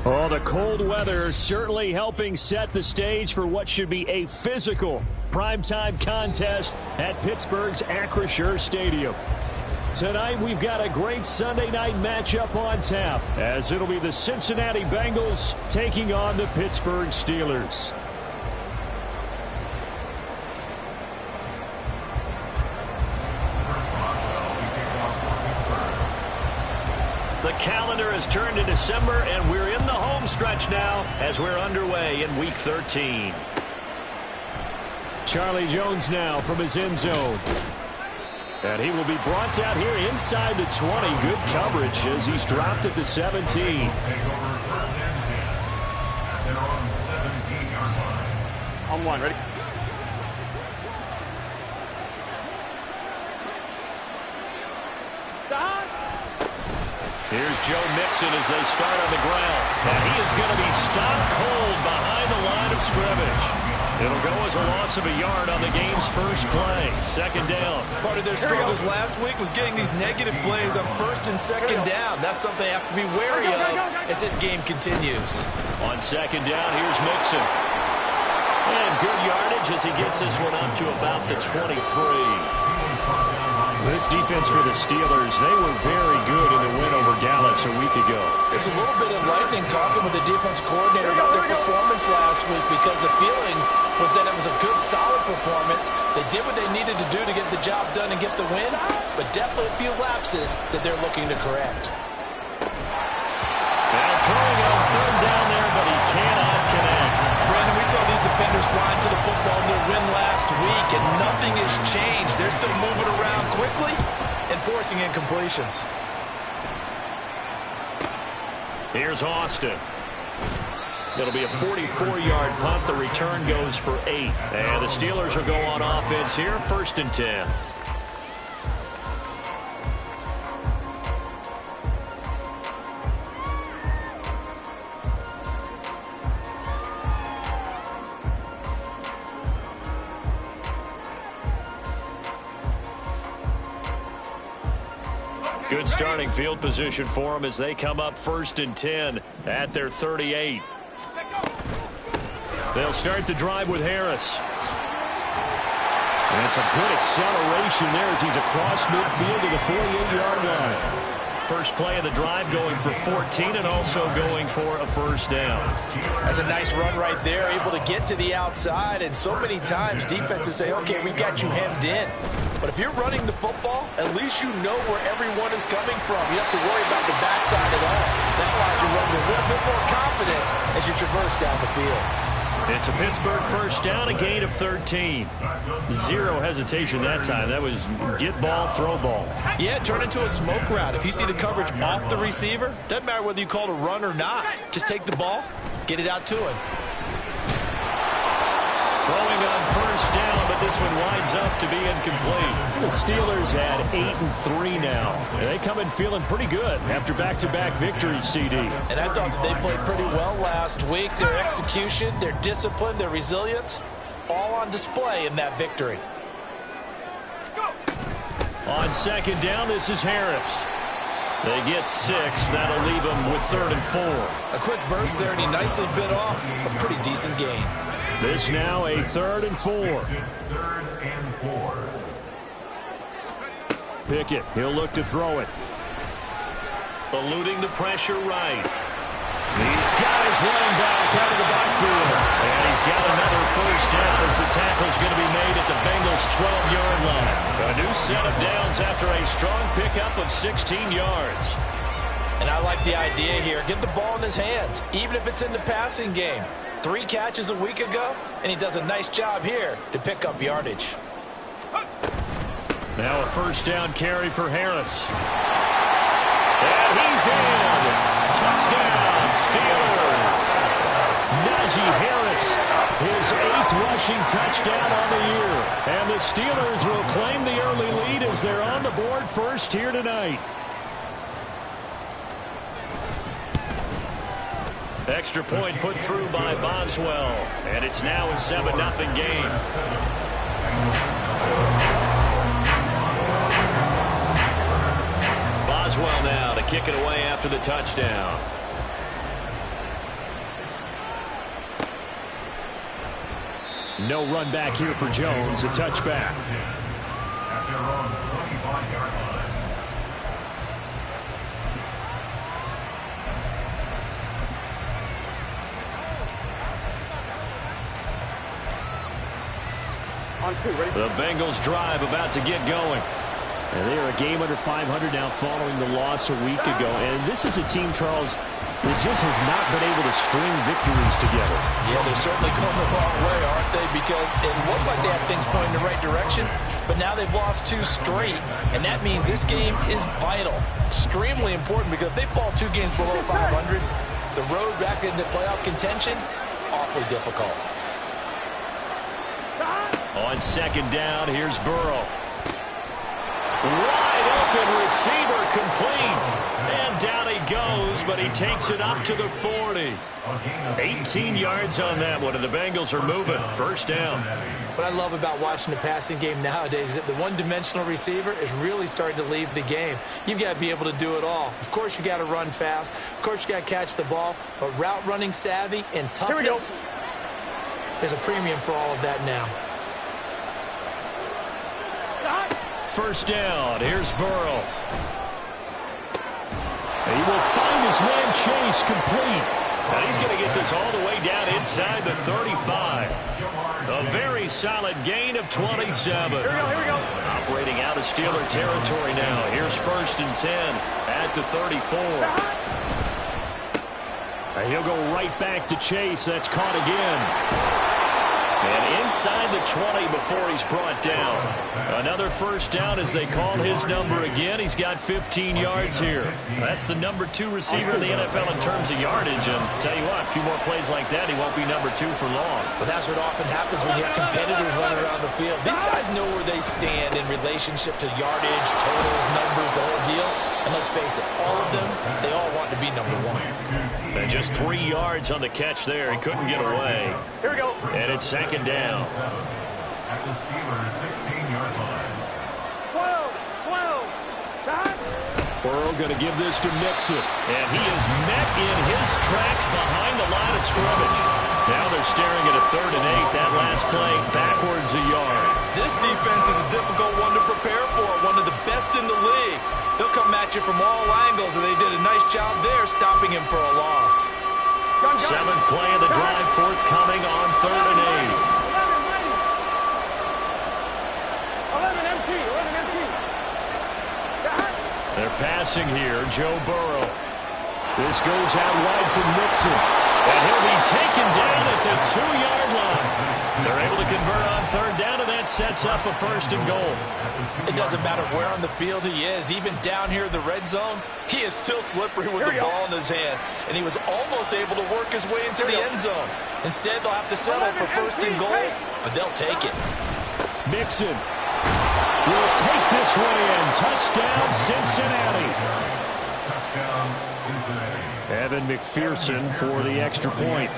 Oh, the cold weather certainly helping set the stage for what should be a physical primetime contest at Pittsburgh's Acrisure Stadium. Tonight, we've got a great Sunday night matchup on tap, as it'll be the Cincinnati Bengals taking on the Pittsburgh Steelers. The calendar has turned to December, and we're in the home stretch now as we're underway in Week 13. Charlie Jones now from his end zone. And he will be brought down here inside the 20. Good coverage as he's dropped at the 17. On one, ready? Here's Joe Mixon as they start on the ground. And he is going to be stopped cold behind the line of scrimmage. It'll go as a loss of a yard on the game's first play. Second down. Part of their struggles last week was getting these negative plays on first and second down. That's something they have to be wary of as this game continues. On second down, here's Mixon. And good yardage as he gets this one up to about the 23. This defense for the Steelers, they were very good in the win over Dallas a week ago. There's a little bit of lightning talking with the defense coordinator about their performance last week because the feeling was that it was a good, solid performance. They did what they needed to do to get the job done and get the win, but definitely a few lapses that they're looking to correct. Now throwing on third down there, but he cannot connect. Brandon, we saw these defenders flying to the football in their win last week, and nothing has changed. They're still moving around quickly and forcing incompletions. Here's Austin. It'll be a 44-yard punt. The return goes for 8. And the Steelers will go on offense here, 1st and 10. Good starting field position for them as they come up 1st and 10 at their 38. They'll start the drive with Harris. And it's a good acceleration there as he's across midfield to the 48-yard line. First play of the drive going for 14 and also going for a first down. That's a nice run right there, able to get to the outside. And so many times defenses say, okay, we got you hemmed in. But if you're running the football, at least you know where everyone is coming from. You don't have to worry about the backside at all. That allows you to run with a little bit more confidence as you traverse down the field. It's a Pittsburgh first down, a gain of 13. Zero hesitation that time. That was get ball, throw ball. Yeah, turn into a smoke route. If you see the coverage off the receiver, doesn't matter whether you call it a run or not. Just take the ball, get it out to him. Throwing on first down, but this one winds up to be incomplete. The Steelers at 8-3 now. They come in feeling pretty good after back-to-back victories, CD. And I thought that they played pretty well last week. Their execution, their discipline, their resilience, all on display in that victory. On second down, this is Harris. They get 6. That'll leave them with 3rd and 4. A quick burst there, and he nicely bit off a pretty decent gain. This now a 3rd and 4. Pickett, he'll look to throw it. Eluding the pressure right. He's got his running back out of the backfield. And he's got another first down as the tackle's going to be made at the Bengals' 12-yard line. A new set of downs after a strong pickup of 16 yards. And I like the idea here. Get the ball in his hands, even if it's in the passing game. 3 catches a week ago, and he does a nice job here to pick up yardage. Now a first down carry for Harris. And he's in. Touchdown, Steelers. Najee Harris, his 8th rushing touchdown on the year. And the Steelers will claim the early lead as they're on the board first here tonight. Extra point put through by Boswell. And it's now a 7-0 game. Boswell now to kick it away after the touchdown. No run back here for Jones. A touchback. On 2, ready? The Bengals drive about to get going. And they are a game under 500 now following the loss a week ago. And this is a team, Charles, that just has not been able to string victories together. Yeah, they're certainly going the wrong way, aren't they? Because it looked like they had things pointing in the right direction, but now they've lost 2 straight. And that means this game is vital, extremely important, because if they fall 2 games below 500, the road back into playoff contention, awfully difficult. On second down, here's Burrow. Wide open receiver complete. And down he goes, but he takes it up to the 40. 18 yards on that one, and the Bengals are moving. First down. What I love about watching the passing game nowadays is that the one-dimensional receiver is really starting to leave the game. You've got to be able to do it all. Of course, you got to run fast. Of course, you got to catch the ball. But route running savvy and toughness, there's a premium for all of that now. First down. Here's Burrow. He will find his man Chase complete. And he's going to get this all the way down inside the 35. A very solid gain of 27. Here we go. Operating out of Steeler territory now. Here's first and 10 at the 34. And he'll go right back to Chase. That's caught again. And inside the 20 before he's brought down. Another first down as they call his number again. He's got 15 yards here. That's the number 2 receiver in the NFL in terms of yardage. And tell you what, a few more plays like that, he won't be number 2 for long. But that's what often happens when you have competitors running around the field. These guys know where they stand in relationship to yardage, totals, numbers, the whole deal. And let's face it, all of them, they all want to be number 1. And just 3 yards on the catch there. He couldn't get away. Here we go. And it's second down. At the Steelers' 16-yard line. 12. Burrow going to give this to Mixon. And he is met in his tracks behind the line of scrimmage. Now they're staring at a 3rd and 8. That last play backwards a yard. This defense is a difficult one to prepare for. One of the best in the league. They'll come at you from all angles, and they did a nice job there stopping him for a loss. 7th play of the drive forthcoming on 3rd and 11 empty. They're passing here. Joe Burrow. This goes out wide for Mixon. And he'll be taken down at the 2-yard line. They're able to convert on 3rd down, and that sets up a 1st and goal. It doesn't matter where on the field he is. Even down here in the red zone, he is still slippery with the ball in his hands. And he was almost able to work his way into the end zone. Instead, they'll have to settle for 1st and goal, but they'll take it. Mixon will take this one in. Touchdown, Cincinnati. Touchdown, Cincinnati. Evan McPherson for the extra point.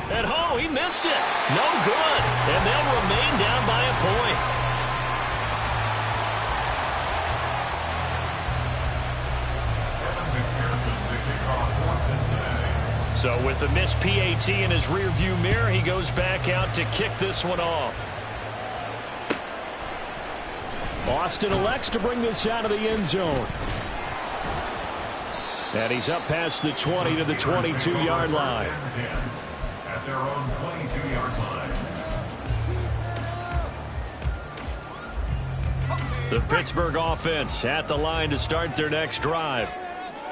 At home, he missed it. No good. And they'll remain down by a point. Evan McPherson, the kickoff for Cincinnati. So with the missed PAT in his rearview mirror, he goes back out to kick this one off. Austin elects to bring this out of the end zone. And he's up past the 20 to the 22-yard line. At their own 22-yard line. The Pittsburgh offense at the line to start their next drive.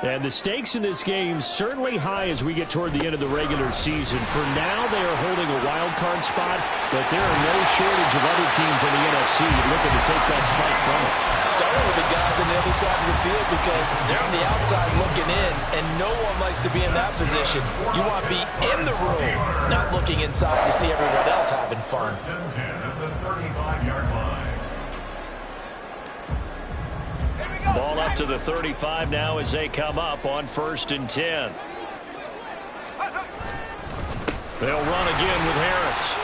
And the stakes in this game certainly high as we get toward the end of the regular season. For now, they are holding a wild card spot, but there are no shortage of other teams in the NFC looking to take that spot from it. Starting with the guys on the other side of the field because they're on the outside looking in, and no one likes to be in that position. You want to be in the room, not looking inside to see everyone else having fun. 10 at the 35-yard line. Ball up to the 35 now as they come up on 1st and 10. They'll run again with Harris.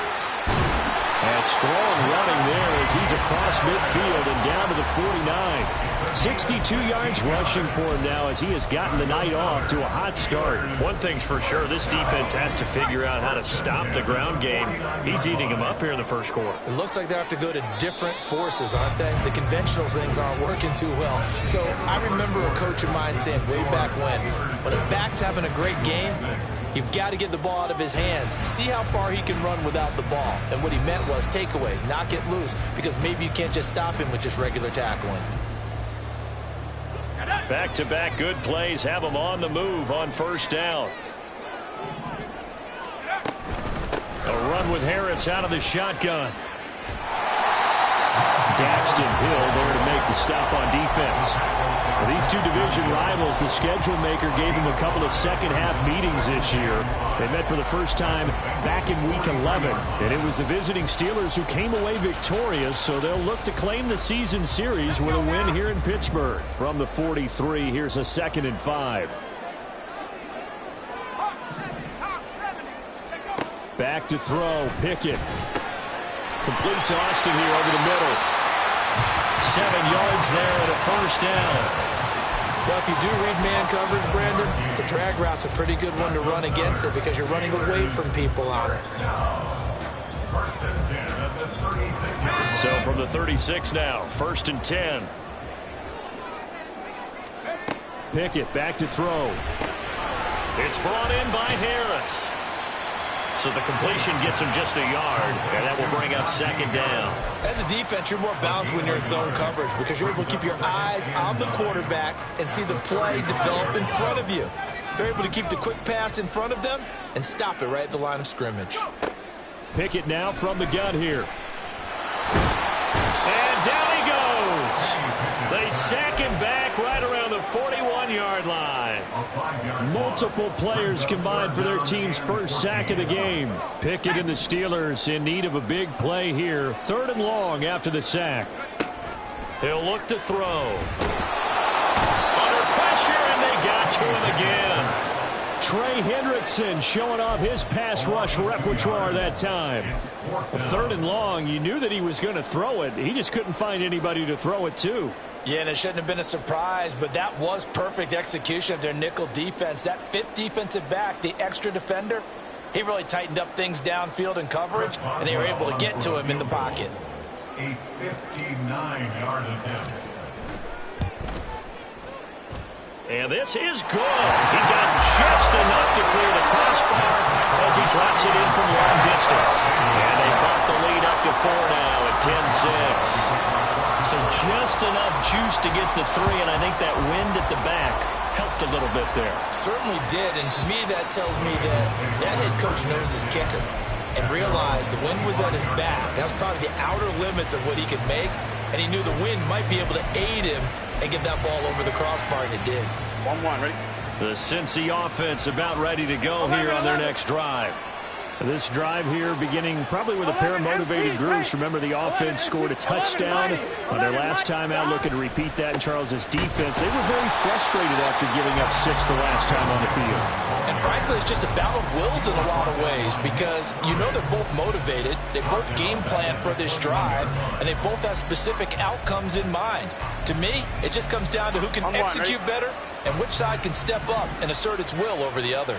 And strong running there as he's across midfield and down to the 49. 62 yards rushing for him now as he has gotten the night off to a hot start. One thing's for sure, this defense has to figure out how to stop the ground game. He's eating him up here in the first quarter. It looks like they have to go to different forces, aren't they? The conventional things aren't working too well. So I remember a coach of mine saying way back when a back's having a great game, you've got to get the ball out of his hands. See how far he can run without the ball. And what he meant was takeaways, not get loose, because maybe you can't just stop him with just regular tackling. Back-to-back good plays have him on the move on first down. A run with Harris out of the shotgun. Daxton Hill there to make the stop on defense. For these two division rivals, the schedule maker gave them a couple of second-half meetings this year. They met for the first time back in Week 11, and it was the visiting Steelers who came away victorious, so they'll look to claim the season series with a win here in Pittsburgh. From the 43, here's a 2nd and 5. Back to throw, Pickett. Complete to Austin here over the middle. 7 yards there and a first down. Well, if you do read man coverage, Brandon, the drag route's a pretty good one to run against it because you're running away from people on it. So from the 36 now, 1st and 10. Pickett back to throw. It's brought in by Harris. So the completion gets him just a yard, and that will bring up 2nd down. As a defense, you're more balanced when you're in zone coverage because you're able to keep your eyes on the quarterback and see the play develop in front of you. You're able to keep the quick pass in front of them and stop it right at the line of scrimmage. Pickett now from the gun here. And down he goes. They sack him back right around the 41-yard line. Multiple players combined for their team's first sack of the game. Pickett and the Steelers in need of a big play here. 3rd and long after the sack. He'll look to throw. Under pressure, and they got to him again. Trey Hendrickson showing off his pass rush repertoire that time. 3rd and long, you knew that he was going to throw it. He just couldn't find anybody to throw it to. Yeah, and it shouldn't have been a surprise, but that was perfect execution of their nickel defense. That 5th defensive back, the extra defender, he really tightened up things downfield in coverage, and they were able to get to him in the pocket. A 59-yard attempt. And this is good. He got just enough to clear the crossbar as he drops it in from long distance. And they bump the lead up to 4 now at 10-6. So just enough juice to get the 3, and I think that wind at the back helped a little bit there. Certainly did, and to me that tells me that head coach knows his kicker and realized the wind was at his back. That was probably the outer limits of what he could make, and he knew the wind might be able to aid him and get that ball over the crossbar, and it did. 1-1, ready? The Cincy offense about ready to go here on their next drive. This drive here beginning probably with a pair of motivated groups. Remember, the offense scored a touchdown on their last time out, looking to repeat that in Charles's defense. They were very frustrated after giving up 6 the last time on the field. And frankly, it's just a battle of wills in a lot of ways because you know they're both motivated. They both game plan for this drive, and they both have specific outcomes in mind. To me, it just comes down to who can execute better and which side can step up and assert its will over the other.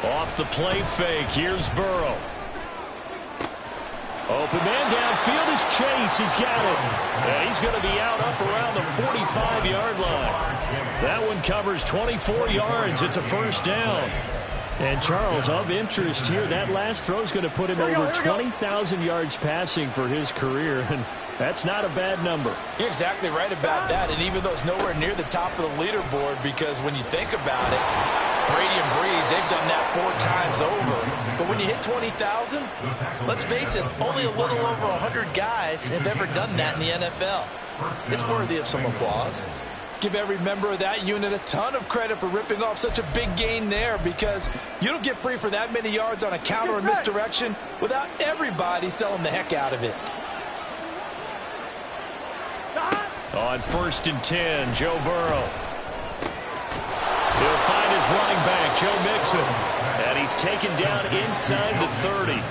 Off the play fake, here's Burrow. Open man downfield is Chase. He's got it. And he's going to be out up around the 45-yard line. That one covers 24 yards. It's a first down. And Charles, of interest here, that last throw is going to put him over 20,000 yards passing for his career. And that's not a bad number. You're exactly right about that. And even though it's nowhere near the top of the leaderboard, because when you think about it, Brady and Breeze, they've done that 4 times over. But when you hit 20,000, let's face it, only a little over 100 guys have ever done that in the NFL. It's worthy of some applause. Give every member of that unit a ton of credit for ripping off such a big gain there, because you don't get free for that many yards on a counter or misdirection without everybody selling the heck out of it. On 1st and 10, Joe Burrow. He'll find his running back, Joe Mixon. And he's taken down inside the 30.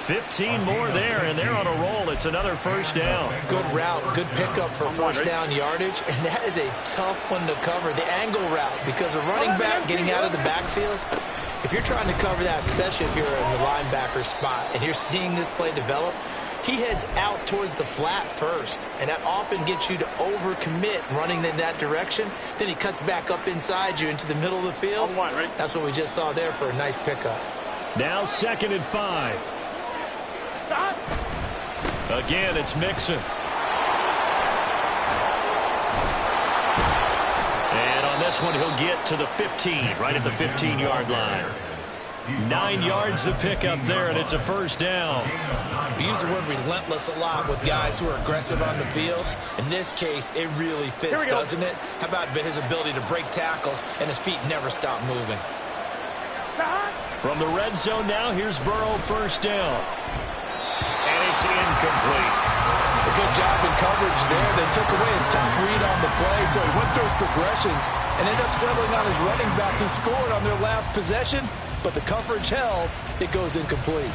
15 more there, and they're on a roll. It's another first down. Good route, good pickup for first down yardage, and that is a tough one to cover, the angle route, because a running back getting out of the backfield, if you're trying to cover that, especially if you're in the linebacker spot, and you're seeing this play develop, he heads out towards the flat first, and that often gets you to overcommit running in that direction. Then he cuts back up inside you into the middle of the field. That's what we just saw there for a nice pickup. Now 2nd and 5. Again, it's Mixon. And on this one, he'll get to the 15, right at the 15-yard line. 9 yards to pick up there, and it's a first down. We use the word relentless a lot with guys who are aggressive on the field. In this case, it really fits, doesn't it? How about his ability to break tackles and his feet never stop moving? From the red zone now, here's Burrow, first down. And it's incomplete. A good job in coverage there. They took away his top read on the play, so he went through his progressions and ended up settling on his running back who scored on their last possession, but the coverage held. It goes incomplete.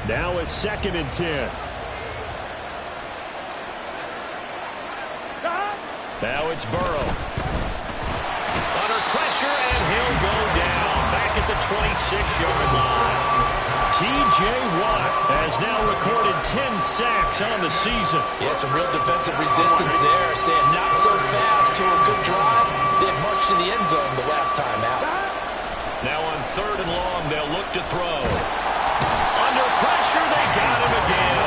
Now it's 2nd and 10. Now it's Burrow. Under pressure, and he'll go down. Back at the 26-yard line. T.J. Watt has now recorded 10 sacks on the season. Yeah, some real defensive resistance there. Saying not so fast to a good drive. They had marched to the end zone the last time out. Now on 3rd and long, they'll look to throw. Under pressure, they got him again.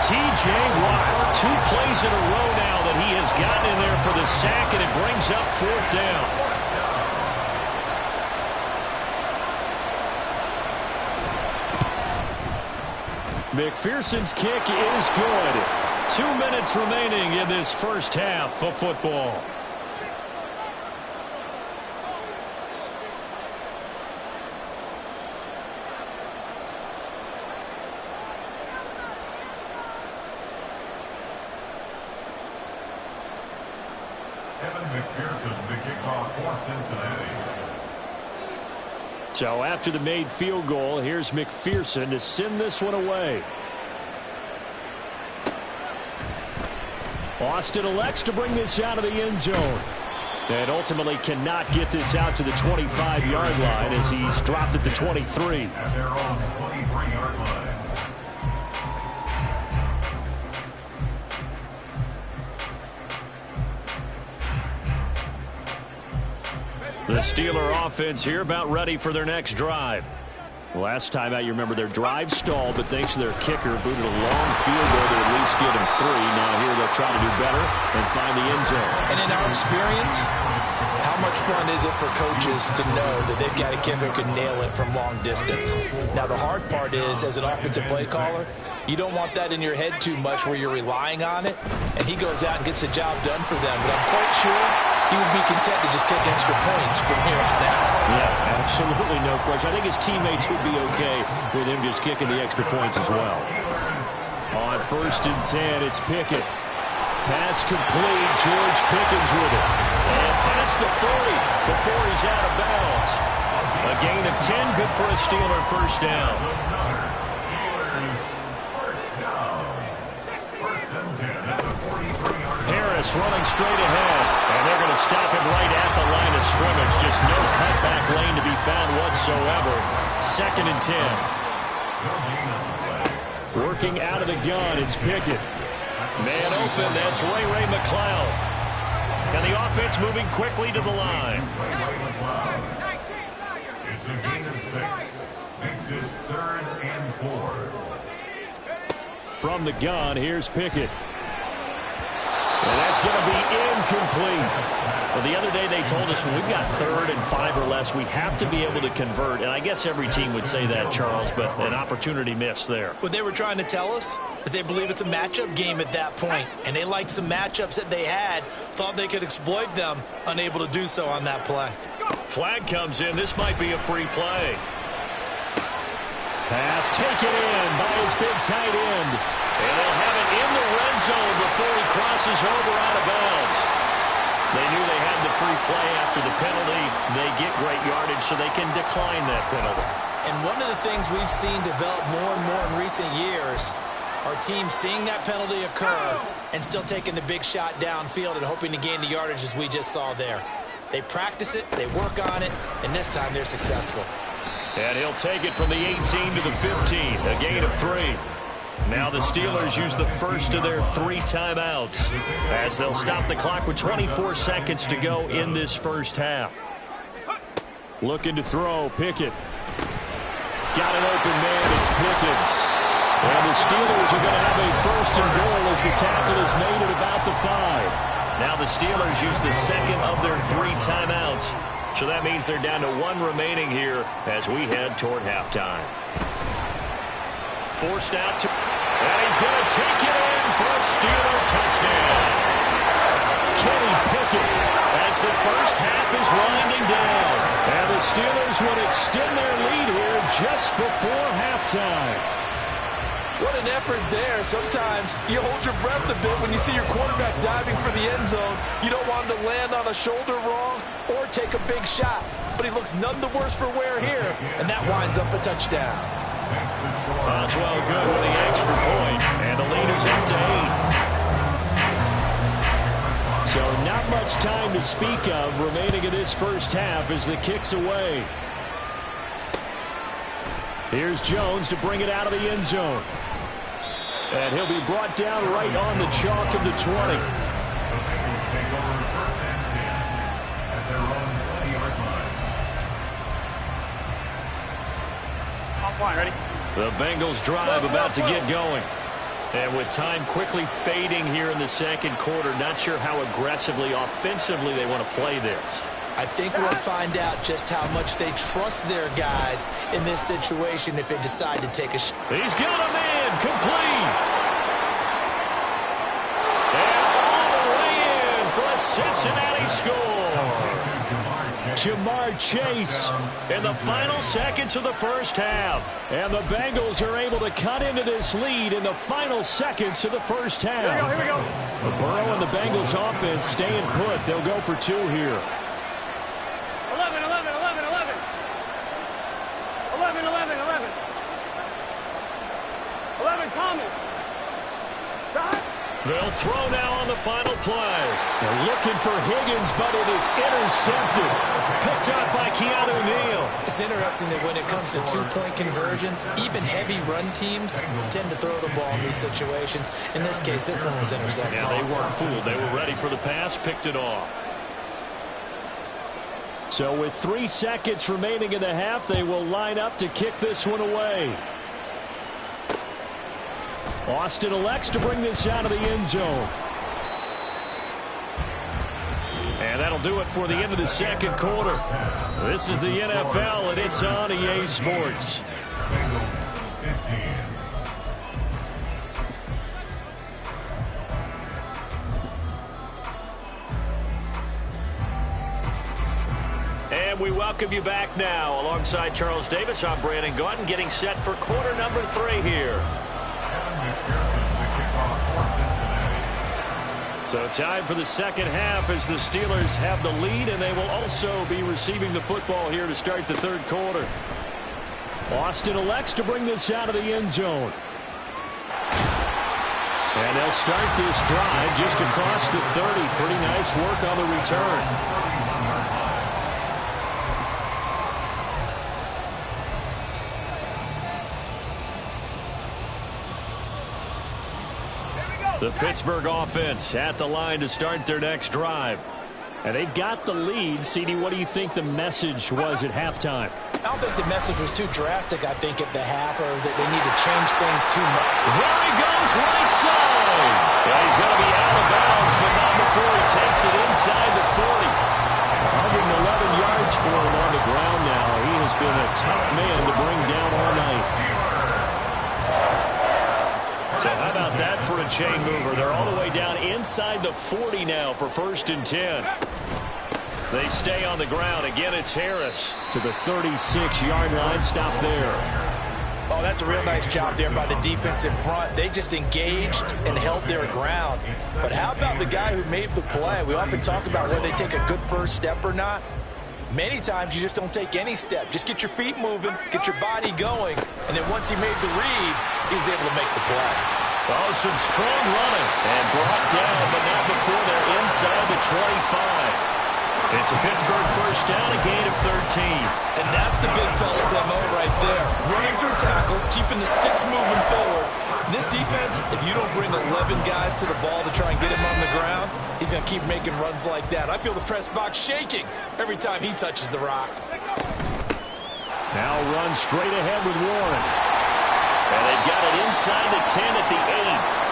T.J. Watt, 2 plays in a row now that he has gotten in there for the sack, and it brings up 4th down. McPherson's kick is good. 2 minutes remaining in this first half of football. McPherson, the kickoff for Cincinnati. So after the made field goal, here's McPherson to send this one away. Austin elects to bring this out of the end zone. And ultimately cannot get this out to the 25-yard line as he's dropped at the 23. At their own 23-yard line. The Steeler offense here about ready for their next drive. Last time out, you remember their drive stalled, but thanks to their kicker, booted a long field goal to at least get them 3. Now here they'll try to do better and find the end zone. And in our experience, how much fun is it for coaches to know that they've got a kicker who can nail it from long distance? Now, the hard part is, as an offensive play caller, you don't want that in your head too much where you're relying on it, and he goes out and gets the job done for them. But I'm quite sure he would be content to just kick extra points from here on out. Yeah, absolutely no question. I think his teammates would be okay with him just kicking the extra points as well. On 1st and 10, it's Pickett. Pass complete. George Pickens with it. And past the 40 before he's out of bounds. A gain of 10, good for a Steeler first down. Harris running straight ahead. And they're going to stop him right at the line of scrimmage. Just no cutback lane to be found whatsoever. 2nd and 10. Working out of the gun, it's Pickett. Man open, that's Ray McLeod. And the offense moving quickly to the line. It's a gain of 6. Makes it 3rd and 4. From the gun, here's Pickett. And that's going to be incomplete. Well, the other day they told us when we've got 3rd and 5 or less, we have to be able to convert. And I guess every team would say that, Charles, but an opportunity missed there. What they were trying to tell us is they believe it's a matchup game at that point. And they liked some matchups that they had, thought they could exploit them, unable to do so on that play. Flag comes in. This might be a free play. Pass taken in by his big tight end. And they'll have it in the red zone before he crosses over out of bounds. They knew they had the free play after the penalty. They get great yardage so they can decline that penalty. And one of the things we've seen develop more and more in recent years are teams seeing that penalty occur and still taking the big shot downfield and hoping to gain the yardage as we just saw there. They practice it, they work on it, and this time they're successful. And he'll take it from the 18 to the 15, a gain of 3. Now the Steelers use the first of their 3 timeouts as they'll stop the clock with 24 seconds to go in this first half. Looking to throw, Pickett. Got an open man, it's Pickens. And the Steelers are going to have a first and goal as the tackle is made at about the 5. Now the Steelers use the second of their 3 timeouts. So that means they're down to 1 remaining here as we head toward halftime. Forced out to... And he's going to take it in for a Steeler touchdown. Kenny Pickett As the first half is winding down. And the Steelers would extend their lead here just before halftime. What an effort there. Sometimes you hold your breath a bit when you see your quarterback diving for the end zone. You don't want him to land on a shoulder wrong or take a big shot. But he looks none the worse for wear here, and that winds up a touchdown. Oswell good with the extra point, and the lead is up to 8. So not much time to speak of remaining in this first half as the kick's away. Here's Jones to bring it out of the end zone. And he'll be brought down right on the chalk of the 20. Ready? The Bengals drive about to get going. And with time quickly fading here in the second quarter, not sure how aggressively, offensively they want to play this. I think we'll find out just how much they trust their guys in this situation if they decide to take a shot. He's got him in, complete. And all the way in for a Cincinnati score. Jamar Chase In the final seconds of the first half. and the Bengals are able to cut into this lead in the final seconds of the first half. Here we go. Burrow and the Bengals offense staying put. They'll go for 2 here. 11, 11, 11, 11. 11, 11, 11. 11, Thomas. Dot. They'll throw now on the final play. They're looking for Higgins, but it is intercepted. Picked up by Keanu Neal. It's interesting that when it comes to 2-point conversions, even heavy run teams tend to throw the ball in these situations. In this case, this one was intercepted. Yeah, they weren't fooled. They were ready for the pass, picked it off. So with 3 seconds remaining in the half, they will line up to kick this one away. Austin elects to bring this out of the end zone. And that'll do it for the end of the second quarter. This is the NFL, and it's on EA Sports. And we welcome you back now. Alongside Charles Davis, I'm Brandon Gaudin, getting set for quarter number 3 here. So time for the second half as the Steelers have the lead, and they will also be receiving the football here to start the third quarter. Austin elects to bring this out of the end zone. And they'll start this drive just across the 30. Pretty nice work on the return. The Pittsburgh offense at the line to start their next drive. And they've got the lead. CD, what do you think the message was at halftime? I don't think the message was too drastic, I think, at the half, or that they need to change things too much. There he goes, right side. Yeah, he's going to be out of bounds, but not before he takes it inside the 40. 111 yards for him on the ground now. He has been a tough man to bring down all night. So how about that for a chain mover? They're all the way down inside the 40 now for 1st and 10. They stay on the ground. Again, it's Harris. To the 36-yard line. Stop there. Oh, that's a real nice job there by the defense in front. They just engaged and held their ground. But how about the guy who made the play? We often talk about whether they take a good first step or not. Many times you just don't take any step. Just get your feet moving, get your body going, and then once he made the read, he was able to make the play. Oh, some strong running. And brought down, but not before they're inside the 25. It's a Pittsburgh first down, a gain of 13. And that's the big fella's MO right there. Running through tackles, keeping the sticks moving forward. This defense, if you don't bring 11 guys to the ball to try and get him on the ground, he's going to keep making runs like that. I feel the press box shaking every time he touches the rock. Now run straight ahead with Warren. And they've got it inside the 10 at the 8.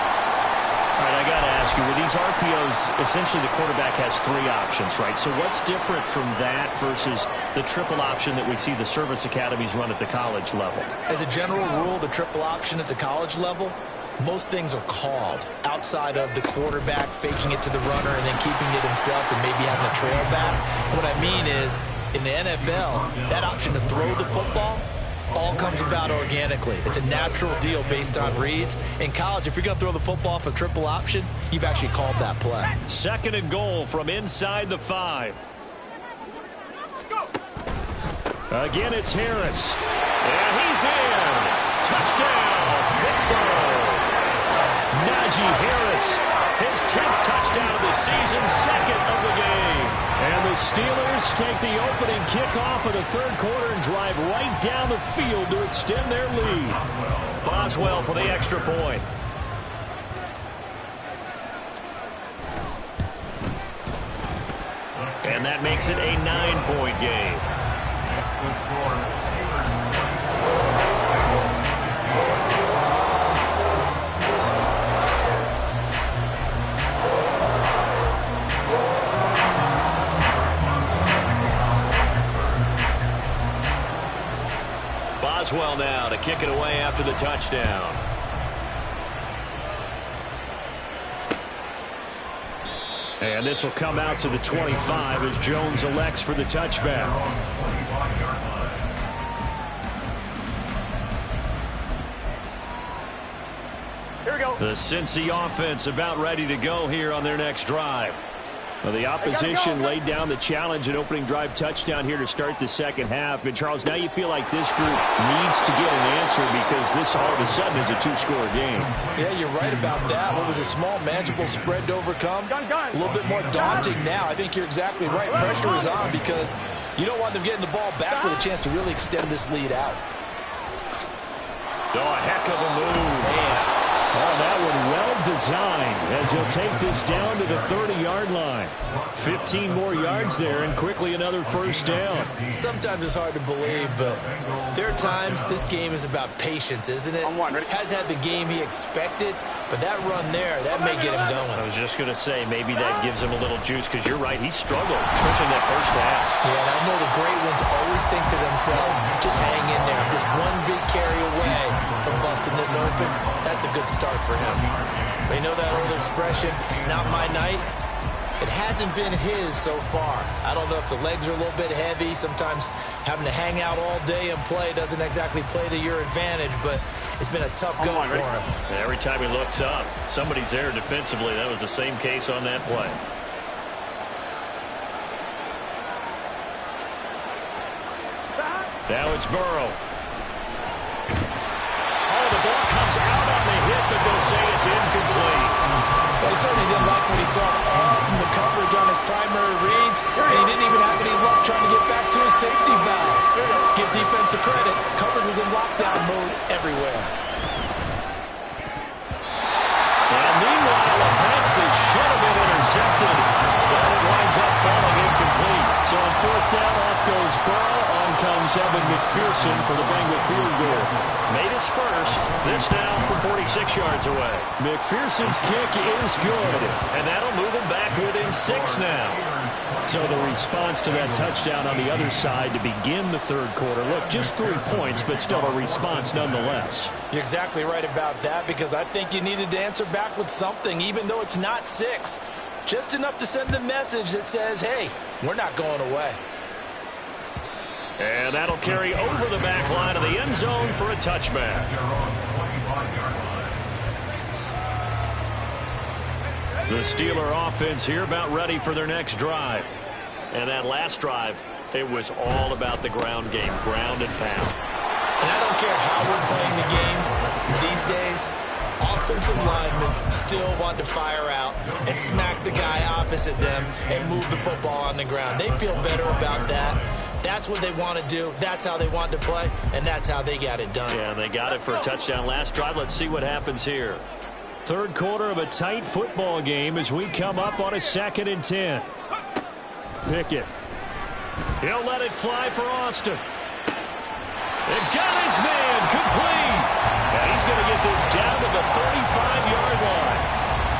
All right, I got to ask you, with these RPOs, essentially the quarterback has 3 options, right? So what's different from that versus the triple option that we see the service academies run at the college level? As a general rule, the triple option at the college level, most things are called outside of the quarterback faking it to the runner and then keeping it himself and maybe having a trail back. What I mean is, in the NFL, that option to throw the football all comes about organically. It's a natural deal based on reads. In college, if you're going to throw the football off a triple option, you've actually called that play. 2nd and goal from inside the 5. Again, it's Harris. And he's in. Touchdown, Pittsburgh. Najee Harris, his 10th touchdown of the season, 2nd of the game. And the Steelers take the opening kickoff of the 3rd quarter and drive right down the field to extend their lead. Boswell for the extra point. And that makes it a 9-point game. That's the score. Boswell now to kick it away after the touchdown. And this will come out to the 25 as Jones elects for the touchback. Here we go. The Cincy offense about ready to go here on their next drive. Well, the opposition laid down the challenge and opening drive touchdown here to start the 2nd half. And, Charles, now you feel like this group needs to get an answer because this all of a sudden is a 2-score game. Yeah, you're right about that. What was a small, manageable spread to overcome? A little bit more daunting now. I think you're exactly right. Pressure is on because you don't want them getting the ball back with a chance to really extend this lead out. Oh, a heck of a move. Man. Oh, that one well designed as he'll take this down to the 30-yard line. 15 more yards there and quickly another first down. Sometimes it's hard to believe, but there are times this game is about patience, isn't it? Has had the game he expected, but that run there, that may get him going. I was just going to say maybe that gives him a little juice because you're right, he struggled, especially that first half. Yeah, and I know the great ones always think to themselves, just hang in there. Just one big carry away from busting this open, that's a good start for him. But you know that old expression, it's not my night? It hasn't been his so far. I don't know if the legs are a little bit heavy. Sometimes having to hang out all day and play doesn't exactly play to your advantage, but it's been a tough go for him. And every time he looks up, somebody's there defensively. That was the same case on that play. Now it's Burrow. Oh, the ball comes out on the hit, but they'll say it's incomplete. Well, he certainly didn't like what he saw from the coverage on his primary reads, and he didn't even have any luck trying to get back to his safety valve. Give defense a credit. Coverage was in lockdown mode everywhere. And meanwhile, a pass that should have been intercepted, but it winds up falling incomplete. So on 4th down, off goes Burrow. On comes Evan McPherson for the Bengal field goal. Made his first. This now from 46 yards away. McPherson's kick is good. And that'll move him back within 6 now. So the response to that touchdown on the other side to begin the 3rd quarter. Look, just 3 points, but still a response nonetheless. You're exactly right about that because I think you needed to answer back with something, even though it's not 6. Just enough to send the message that says, hey, we're not going away. And that'll carry over the back line of the end zone for a touchback. The Steeler offense here about ready for their next drive. And that last drive, it was all about the ground game, ground and pound. And I don't care how we're playing the game these days, offensive linemen still want to fire out and smack the guy opposite them and move the football on the ground. They feel better about that. That's what they want to do. That's how they want to play, and that's how they got it done. Yeah, they got it for a touchdown last drive. Let's see what happens here. Third quarter of a tight football game as we come up on a 2nd and 10. Pickett. He'll let it fly for Austin. It got his man complete. And he's going to get this down to the 35-yard line.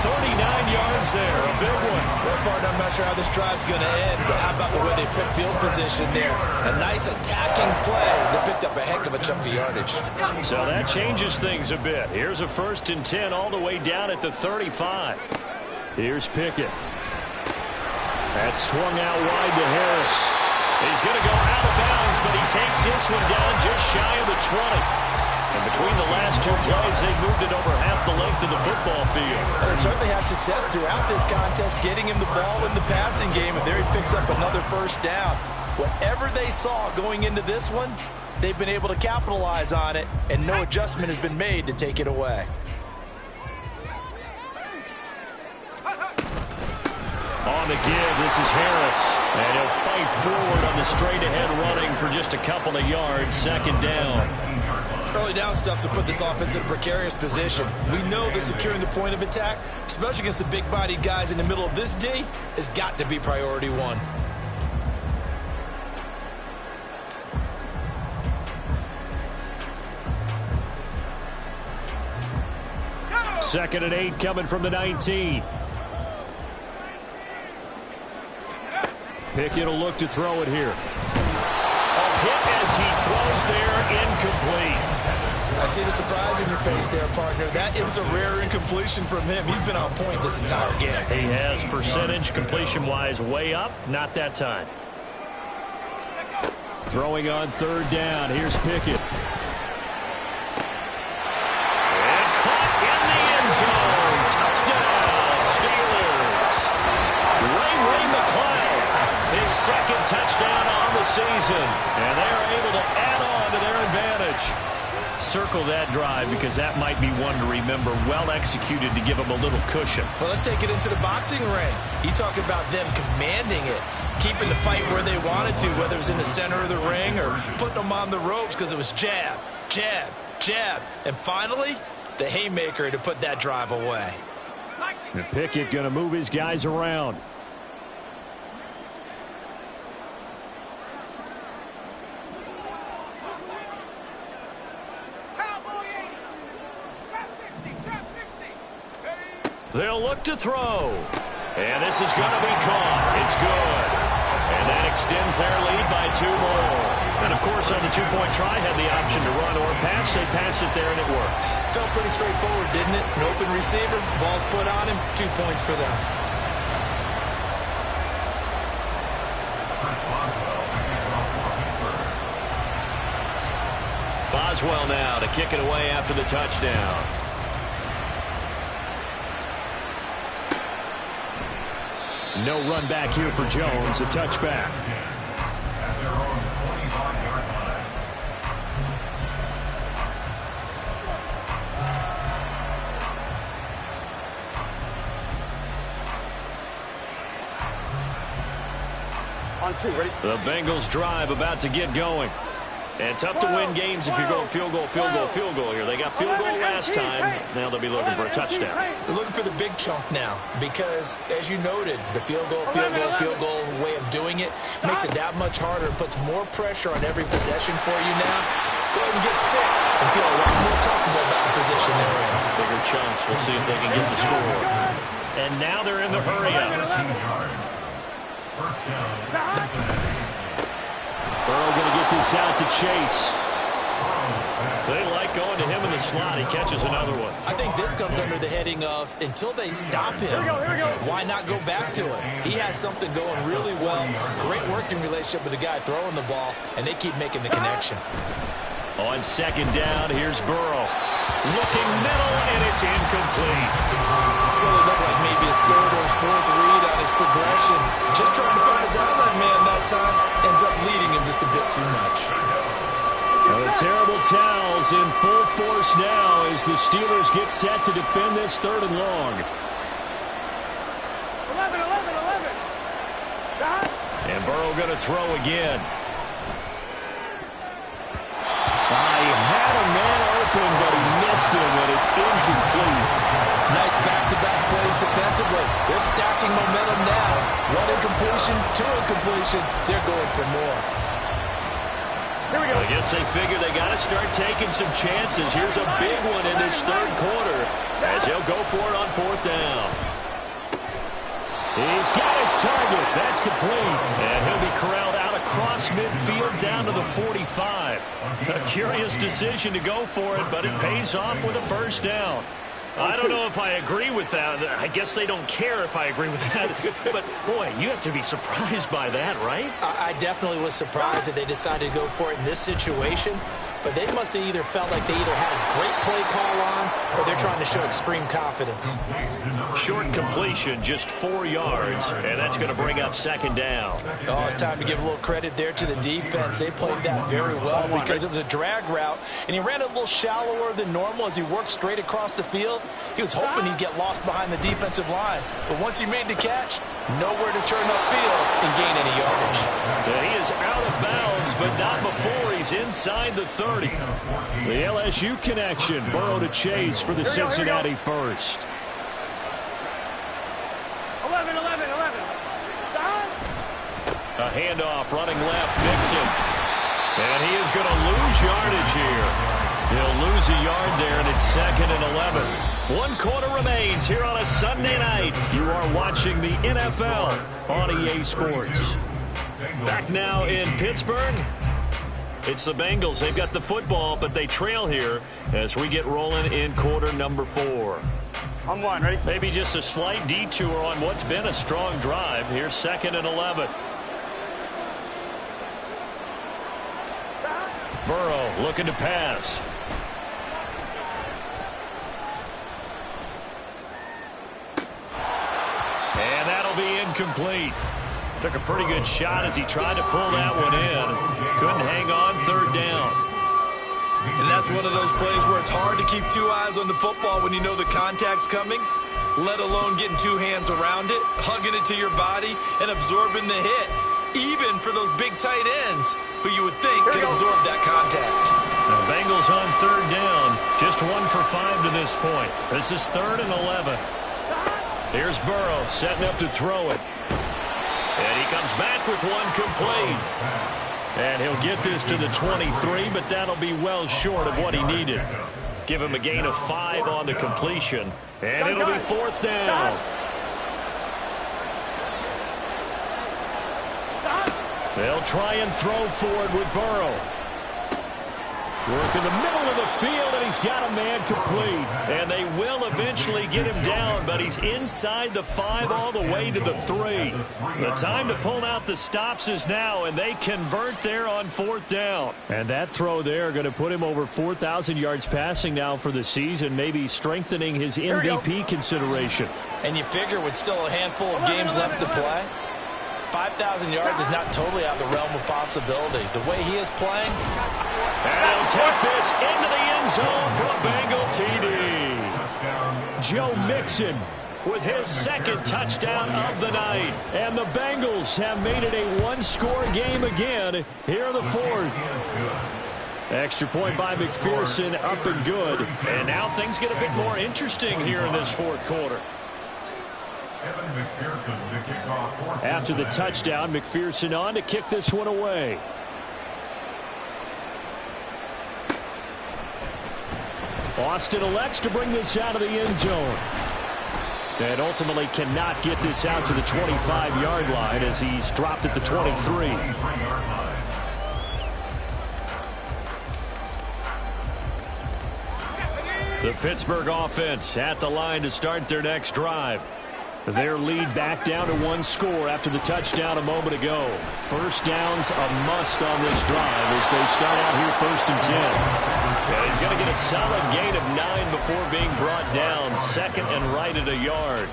39 yards there, a big one. Well, partner, I'm not sure how this drive's going to end, but how about the way they flip field position there? A nice attacking play that picked up a heck of a chunk of yardage. So that changes things a bit. Here's a 1st and 10 all the way down at the 35. Here's Pickett. That's swung out wide to Harris. He's going to go out of bounds, but he takes this one down just shy of the 20. And between the last two plays, they moved it over half the length of the football field. And they certainly had success throughout this contest, getting him the ball in the passing game, and there he picks up another 1st down. Whatever they saw going into this one, they've been able to capitalize on it, and no adjustment has been made to take it away. On the give, this is Harris. And he'll fight forward on the straight-ahead running for just a couple of yards, 2nd down. Early down stuff to put this offense in a precarious position. We know that securing the point of attack, especially against the big-bodied guys in the middle of this D, has got to be priority one. 2nd and 8 coming from the 19. Pickett will look to throw it here. A hit as he throws there, incomplete. I see the surprise in your face there, partner. That is a rare incompletion from him. He's been on point this entire game. He has percentage completion-wise way up. Not that time. Throwing on 3rd down. Here's Pickett. And caught in the end zone. Touchdown, Steelers. Ray McCloud. His 2nd touchdown on the season. And they are able to add on to their advantage. Circle that drive because that might be one to remember. Well executed to give them a little cushion. Well, let's take it into the boxing ring. You talk about them commanding it, keeping the fight where they wanted to, whether it was in the center of the ring or putting them on the ropes because it was jab, jab, jab. And finally, the haymaker to put that drive away. And Pickett going to move his guys around. They'll look to throw. And this is going to be caught. It's good. And that extends their lead by 2 more. And, of course, on the 2-point try, had the option to run or pass. They pass it there, and it works. Felt pretty straightforward, didn't it? An open receiver, ball's put on him, 2 points for them. Boswell now to kick it away after the touchdown. No run back here for Jones. A touchback. At their own 25-yard line. On 2, ready? The Bengals drive about to get going. And tough to win games if you're going field goal, field goal, field goal here. They got field goal last time. Now they'll be looking for a touchdown. They're looking for the big chunk now because, as you noted, the field goal way of doing it makes it that much harder and puts more pressure on every possession for you now. Go ahead and get 6 and feel a lot more comfortable about the position they're in. Bigger chunks. We'll see if they can get the score. And now they're in the hurry-up. First down, Cincinnati. Burrow going to get this out to Chase. They like going to him in the slot. He catches another one. I think this comes under the heading of until they stop him, why not go back to it? He has something going really well. Great working relationship with the guy throwing the ball, and they keep making the connection. On second down, here's Burrow. Looking middle, and it's incomplete. So it looked like maybe his third or his fourth read on his progression. Just trying to find his outlet man that time. Ends up leading him just a bit too much. The terrible towels in full force now as the Steelers get set to defend this 3rd and long. 11. Stop. And Burrow going to throw again. He had a man open, but he missed him, and it's incomplete. Nice back-to-back plays defensively. They're stacking momentum now. 1 incompletion, 2 incompletion. They're going for more. Here we go. I guess they figure they got to start taking some chances. Here's a big one in this 3rd quarter as he'll go for it on 4th down. He's got his target. That's complete. And he'll be corralled out across midfield down to the 45. A curious decision to go for it, but it pays off with a 1st down. I don't know if I agree with that. I guess they don't care if I agree with that. But, boy, you have to be surprised by that, right? I definitely was surprised that they decided to go for it in this situation. But they must have either felt like they either had a great play call on or they're trying to show extreme confidence. Short completion, just 4 yards, and that's going to bring up 2nd down. Oh, it's time to give a little credit there to the defense. They played that very well because it was a drag route, and he ran a little shallower than normal as he worked straight across the field. He was hoping he'd get lost behind the defensive line, but once he made the catch, nowhere to turn upfield and gain any yardage. And he is out of bounds, but not before he's inside the 30. The LSU connection. Burrow to Chase for the Cincinnati first. 11. Stop. A handoff running left, Mixon. And he is going to lose yardage here. He'll lose a yard there, and it's 2nd and 11. 1 quarter remains here on a Sunday night. You are watching the NFL on EA Sports. Back now in Pittsburgh. It's the Bengals. They've got the football, but they trail here as we get rolling in quarter number 4. On 1, ready? Maybe just a slight detour on what's been a strong drive. Here's 2nd and 11. Burrow looking to pass. And that'll be incomplete. Took a pretty good shot as he tried to pull that one in. Couldn't hang on 3rd down. And that's one of those plays where it's hard to keep 2 eyes on the football when you know the contact's coming, let alone getting 2 hands around it, hugging it to your body, and absorbing the hit, even for those big tight ends who you would think could absorb that contact. The Bengals on 3rd down, just 1 for 5 to this point. This is 3rd and 11. Here's Burrow setting up to throw it. And he comes back with 1 complete. And he'll get this to the 23, but that'll be well short of what he needed. Give him a gain of 5 on the completion. And it'll be 4th down. They'll try and throw forward with Burrow. Work in the middle of the field, and he's got a man complete. And they will eventually get him down, but he's inside the 5 all the way to the 3. The time to pull out the stops is now, and they convert there on 4th down. And that throw there going to put him over 4,000 yards passing now for the season, maybe strengthening his MVP consideration. And you figure with still a handful of games left to play, 5,000 yards is not totally out of the realm of possibility. The way he is playing. And he'll take this into the end zone for a Bengal TD. Joe Mixon with his 2nd touchdown of the night. And the Bengals have made it a 1-score game again here in the 4th. Extra point by McPherson, up and good. And now things get a bit more interesting here in this 4th quarter. After the touchdown, McPherson on to kick this one away. Austin elects to bring this out of the end zone. And ultimately cannot get this out to the 25-yard line as he's dropped at the 23. The Pittsburgh offense at the line to start their next drive. Their lead back down to one score after the touchdown a moment ago. First down's a must on this drive as they start out here 1st and 10. Yeah, he's going to get a solid gain of 9 before being brought down. Second and right at a yard.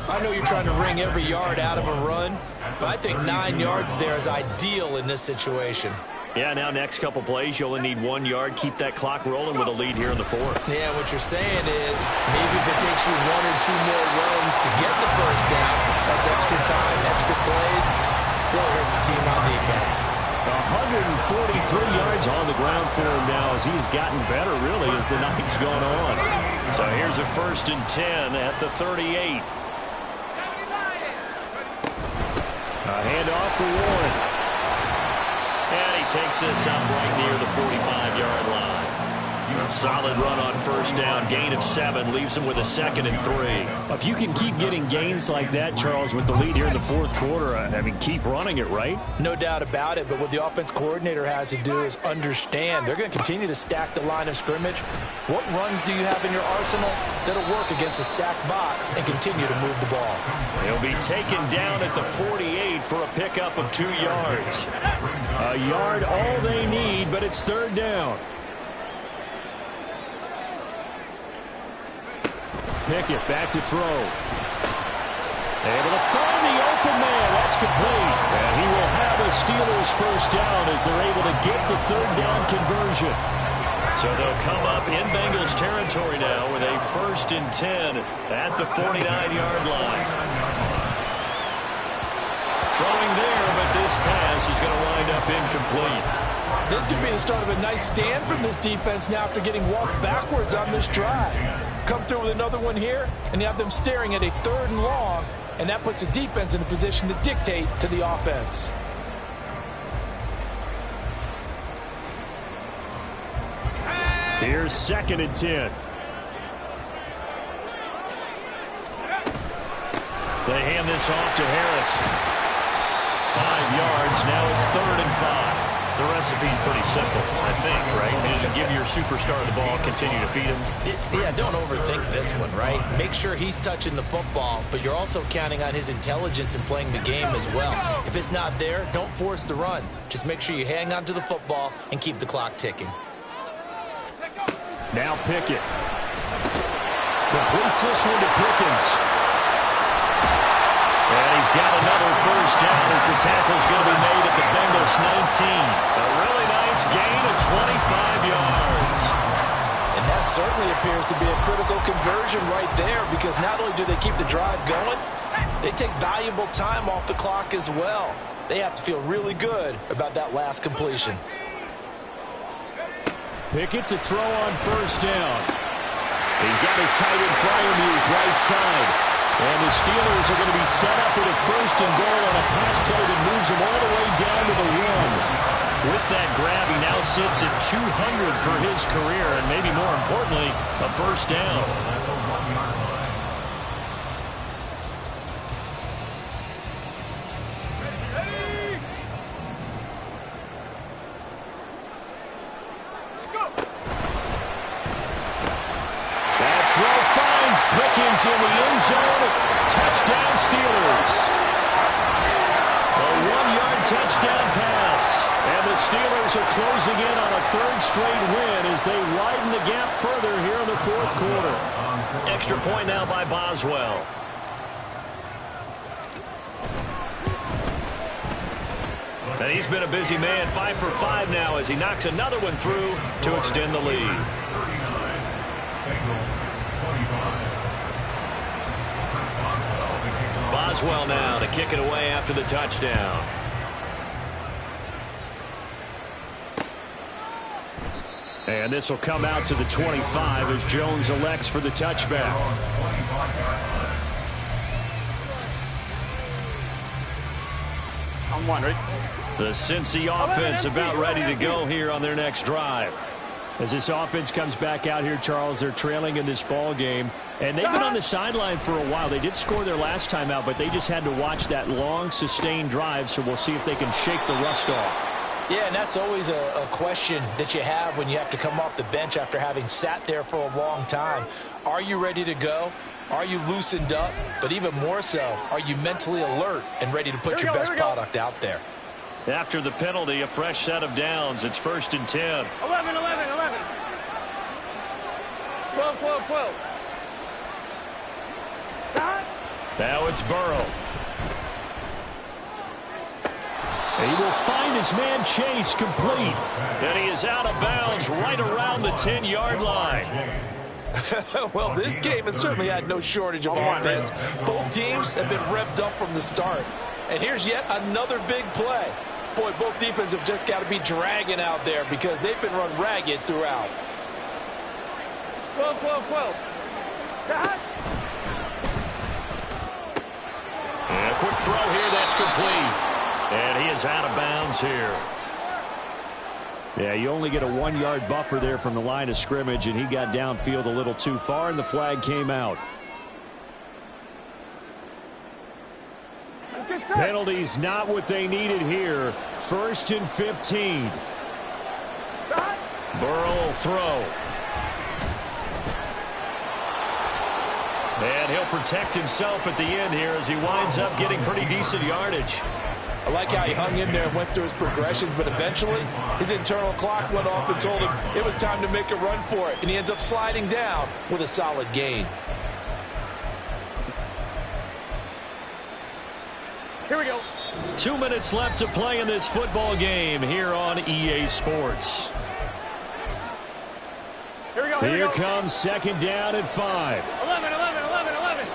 I know you're trying to wring every yard out of a run, but I think 9 yards there is ideal in this situation. Yeah, now next couple plays, you only need 1 yard. Keep that clock rolling with a lead here in the 4th. Yeah, what you're saying is maybe if it takes you 1 or 2 more runs to get the first down, that's extra time, extra plays, really hurts the team on defense. 143 yards on the ground for him now as he's gotten better, really, as the night's gone on. So here's a 1st and 10 at the 38. A handoff for Warren. And he takes this up right near the 45-yard line. A solid run on first down. Gain of 7 leaves him with a 2nd and 3. If you can keep getting gains like that, Charles, with the lead here in the 4th quarter, I mean, keep running it, right? No doubt about it, but what the offense coordinator has to do is understand they're going to continue to stack the line of scrimmage. What runs do you have in your arsenal that'll work against a stacked box and continue to move the ball? He'll be taken down at the 48 for a pickup of 2 yards. A yard all they need, but it's 3rd down. Pickett back to throw. Able to find the open man. That's complete. And he will have a Steelers first down as they're able to get the 3rd down conversion. So they'll come up in Bengals territory now with a 1st and 10 at the 49-yard line. Throwing there, but this pass is going to wind up incomplete. This could be the start of a nice stand from this defense now after getting walked backwards on this drive. Come through with another one here, and you have them staring at a 3rd and long, and that puts the defense in a position to dictate to the offense. Here's 2nd and 10. They hand this off to Harris. 5 yards. Now it's 3rd and 5. The recipe's pretty simple, I think, right? Just give your superstar the ball, continue to feed him. Yeah, don't overthink this one, right? Make sure he's touching the football, but you're also counting on his intelligence in playing the game as well. If it's not there, don't force the run. Just make sure you hang on to the football and keep the clock ticking. Now Pickett. Completes this one to Pickens. And he's got another first down as the tackle's going to be made at the Bengals 19. A really nice gain of 25 yards. And that certainly appears to be a critical conversion right there because not only do they keep the drive going, they take valuable time off the clock as well. They have to feel really good about that last completion. Pickett to throw on first down. He's got his tight end Freiermuth right side. And the Steelers are going to be set up with a 1st and goal on a pass play that moves them all the way down to the 1. With that grab, he now sits at 200 for his career, and maybe more importantly, a first down. That throw finds Pickens in the end zone. Touchdown, Steelers. A 1-yard touchdown pass. And the Steelers are closing in on a 3rd straight win as they widen the gap further here in the 4th quarter. Extra point now by Boswell. And he's been a busy man, 5 for 5 now as he knocks another one through to extend the lead. Boswell now to kick it away after the touchdown. And this will come out to the 25 as Jones elects for the touchback. I'm 1, ready? The Cincy offense about ready to go here on their next drive. As this offense comes back out here, Charles, they're trailing in this ball game. And they've been on the sideline for a while. They did score their last time out, but they just had to watch that long, sustained drive. So we'll see if they can shake the rust off. Yeah, and that's always a question that you have when you have to come off the bench after having sat there for a long time. Are you ready to go? Are you loosened up? But even more so, are you mentally alert and ready to put your best product out there? After the penalty, a fresh set of downs. It's 1st and 10. 11, 11, 11. 12, 12, 12. Stop. Now it's Burrow. He will find his man Chase complete. And he is out of bounds right around the 10-yard line. Well, this game has certainly had no shortage of offense. Both teams have been revved up from the start. And here's yet another big play. Boy, both defenses have just got to be dragging out there because they've been run ragged throughout. 12, 12, 12. Stop. And a quick throw here, that's complete. And he is out of bounds here. Yeah, you only get a 1-yard buffer there from the line of scrimmage, and he got downfield a little too far, and the flag came out. Penalties not what they needed here. 1st and 15. Burrow will throw. And he'll protect himself at the end here as he winds up getting pretty decent yardage. I like how he hung in there and went through his progressions, but eventually his internal clock went off and told him it was time to make a run for it, and he ends up sliding down with a solid gain. Here we go. 2 minutes left to play in this football game here on EA Sports. Here we go. Here comes 2nd down and 5. 11, 11, 11, 11.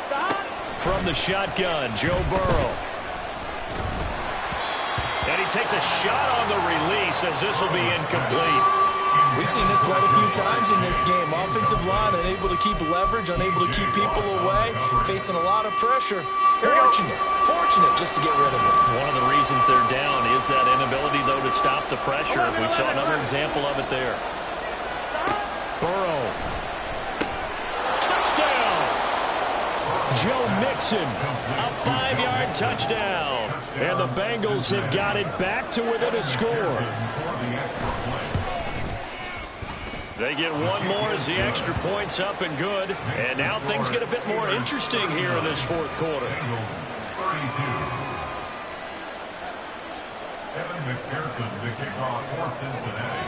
Stop. From the shotgun, Joe Burrow. And he takes a shot on the release as this will be incomplete. We've seen this quite a few times in this game. Offensive line unable to keep leverage, unable to keep people away, facing a lot of pressure. Fortunate just to get rid of it. One of the reasons they're down is that inability, though, to stop the pressure. We saw another example of it there. Burrow. Touchdown! Joe Mixon, a 5-yard touchdown. And the Bengals have got it back to within a score. They get one more as the extra point's up and good. And now things get a bit more interesting here in this 4th quarter. 32. Evan McPherson, the kickoff for Cincinnati.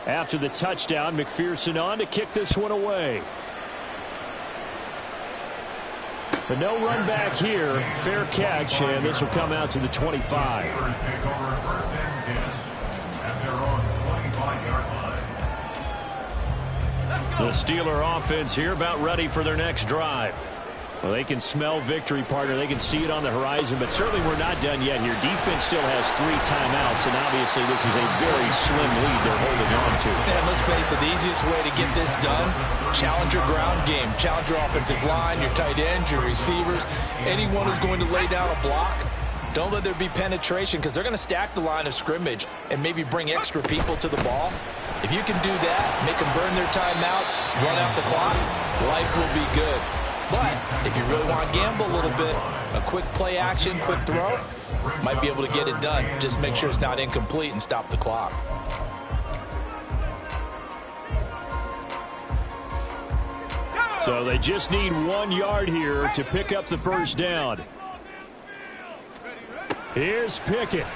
After the touchdown, McPherson on to kick this one away. But no run back here. Fair catch, and this will come out to the 25. The Steeler offense here about ready for their next drive. Well, they can smell victory, partner. They can see it on the horizon, but certainly we're not done yet here. Defense still has 3 timeouts, and obviously this is a very slim lead they're holding on to. And let's face it, the easiest way to get this done, challenge your ground game. Challenge your offensive line, your tight ends, your receivers, anyone who's going to lay down a block. Don't let there be penetration because they're going to stack the line of scrimmage and maybe bring extra people to the ball. If you can do that, make them burn their timeouts, run out the clock, life will be good. But if you really want to gamble a little bit, a quick play action, quick throw, might be able to get it done. Just make sure it's not incomplete and stop the clock. So they just need 1 yard here to pick up the 1st down. Here's Pickett.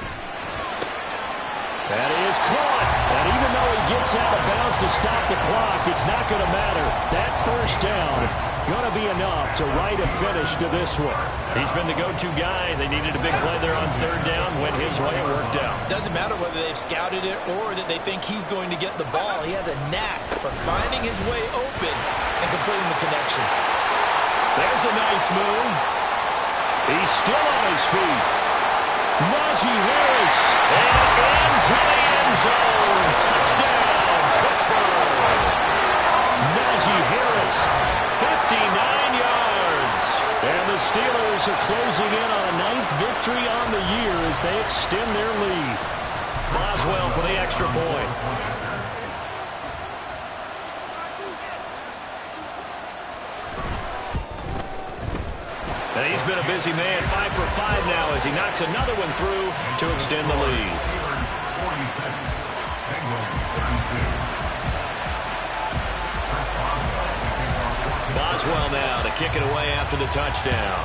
That is caught. And even though he gets out of bounds to stop the clock, it's not going to matter. That 1st down going to be enough to write a finish to this one. He's been the go-to guy. They needed a big play there on 3rd down. Went his way. It worked out. Doesn't matter whether they've scouted it or that they think he's going to get the ball. He has a knack for finding his way open and completing the connection. There's a nice move. He's still on his feet. Najee Harris. And into the end zone. Touchdown, Pittsburgh. Najee Harris, 59 yards. And the Steelers are closing in on a 9th victory on the year as they extend their lead. Boswell for the extra point. And he's been a busy man, 5 for 5 now as he knocks another one through to extend the lead. 40 seconds. Bengals 32. Boswell now to kick it away after the touchdown.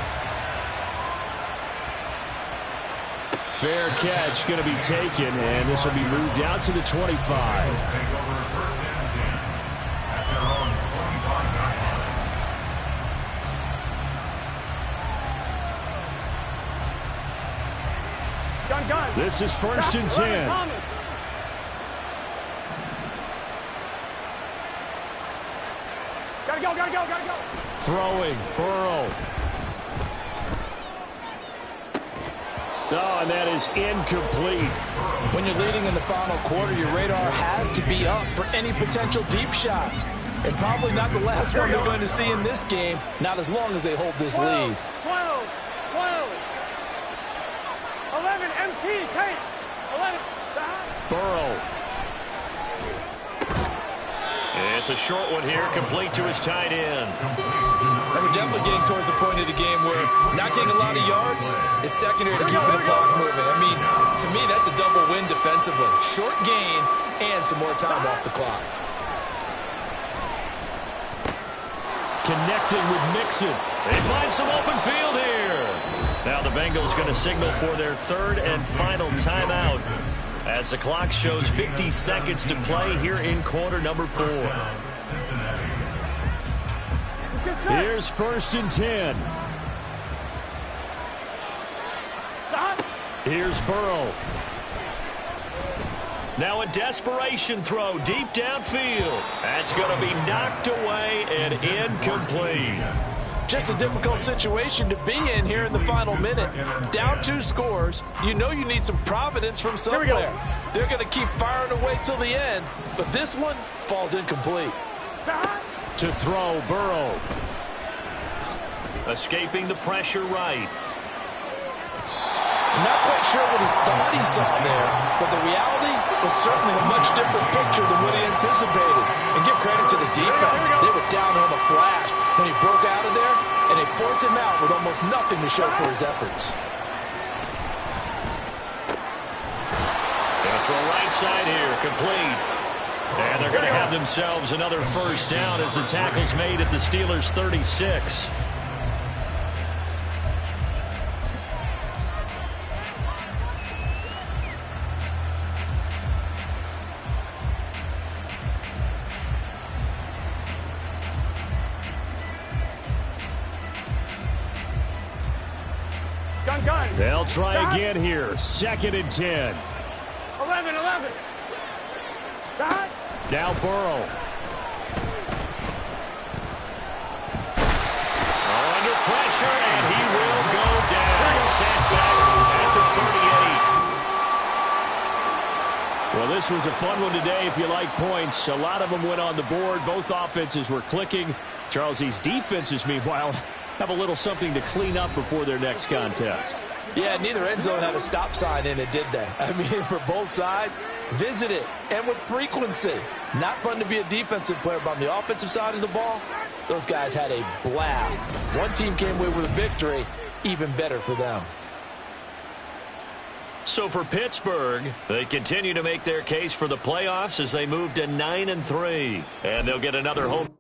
Fair catch going to be taken, and this will be moved out to the 25. Gun. This is first and 10. Gotta go. Throwing, Burrow. Oh, and that is incomplete. When you're leading in the final quarter, your radar has to be up for any potential deep shots. And probably not the last one they're going to see in this game, not as long as they hold this lead. 12. 11, MP, Kate. 11. Burrow. It's a short one here, complete to his tight end. And we're definitely getting towards the point of the game where not getting a lot of yards is secondary to keeping the clock moving. I mean, to me, that's a double win defensively. Short gain and some more time off the clock. Connecting with Mixon. They find some open field here. Now the Bengals going to signal for their third and final timeout as the clock shows 50 seconds to play here in quarter number 4. Here's first and 10. Here's Burrow. Now a desperation throw deep downfield. That's going to be knocked away and incomplete. Just a difficult situation to be in here in the final minute. Down 2 scores. You know you need some providence from somewhere. Here we go. They're going to keep firing away till the end, but this one falls incomplete. To throw, Burrow. Escaping the pressure right. I'm not quite sure what he thought he saw there, but the reality was certainly a much different picture than what he anticipated. And give credit to the defense. They were down on the flash when he broke out of there, and they forced him out with almost nothing to show for his efforts. Gonna throw right side here, complete. And they're going to have themselves another first down as the tackle's made at the Steelers' 36. Gun. They'll try again here. Second and 10. 11. Now Burrow. Under pressure, and he will go down. Sent back at the 38. Well, this was a fun one today if you like points. A lot of them went on the board. Both offenses were clicking. Charles, these defenses, meanwhile, have a little something to clean up before their next contest. Yeah, neither end zone had a stop sign in it, did they? I mean, for both sides, visit it, and with frequency. Not fun to be a defensive player, but on the offensive side of the ball, those guys had a blast. One team came away with a victory, even better for them. So for Pittsburgh, they continue to make their case for the playoffs as they move to 9-3. And they'll get another home.